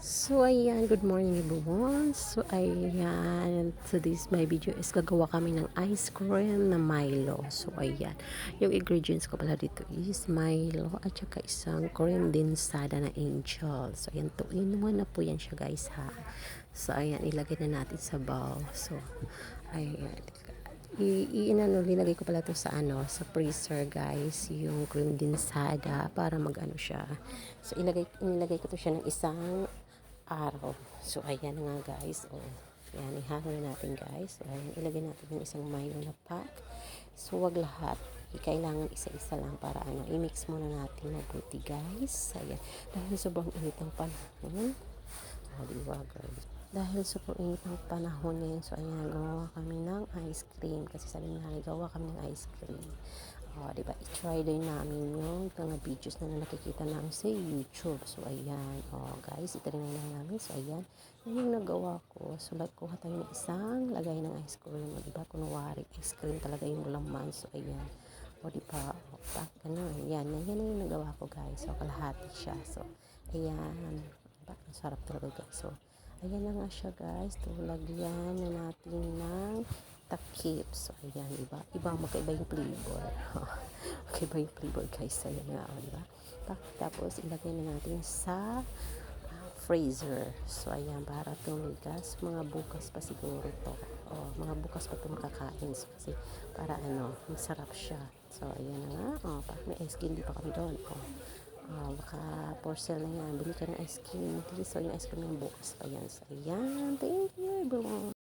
So, ayan, good morning everyone. So, ayan, today's my video is gagawa kami ng ice cream na Milo. So, ayan, yung ingredients ko pala dito is Milo at saka isang cream dinsada na Angel. So, ayan, 2-in-1 na po yan siya guys ha. So, ayan, ilagay na natin sa bowl. So, ayan, linagay ko pala to sa sa freezer guys, yung cream dinsada para mag-ano siya. So, inilagay ko to siya ng isang araw. So, ayan nga guys. Oh, yan, ihalo na natin guys. So, ayan, ilagay natin yung isang Milo na pack. So, wag lahat. Kailangan isa-isa lang para i-mix muna natin mabuti guys. Ayan. Dahil sobrang init ng panahon. Oh, diba guys? Dahil sobrang init ng panahon ngayon. So, ayan, gawa kami ng ice cream. Kasi sabi nga, gawa kami ng ice cream. Diba? I-try din namin yung mga videos na nakikita namin sa YouTube. So, ayan. Guys, ito rin lang namin. So, ayan. Yan yung nagawa ko. So, kuha tayo ng isang lagay ng ice cream. Diba? Kunwari, ice cream talaga yung laman. So, ayan. Diba? Ganun. Yan. Yan yung nagawa ko, guys. So, kalahati siya. So, ayan. Diba? Ang sarap talaga, guys. So, ayan na nga siya, guys. Lagyan na natin ng takip. So, ayan, diba? Magkaiba yung flavor. Magkaiba yung flavor, guys. Ayan nga, diba? Tapos, ilagay na natin sa freezer. So, ayan, para tumigas. Mga bukas pa siguro to. Mga bukas pa ito makakain. So, kasi, para masarap siya. So, ayan na nga. May ice cream, di pa kami doon. Baka porcel na yan. Bili ka ng ice cream. So, yung ice cream yung bukas pa yan. So, ayan. Thank you, everyone.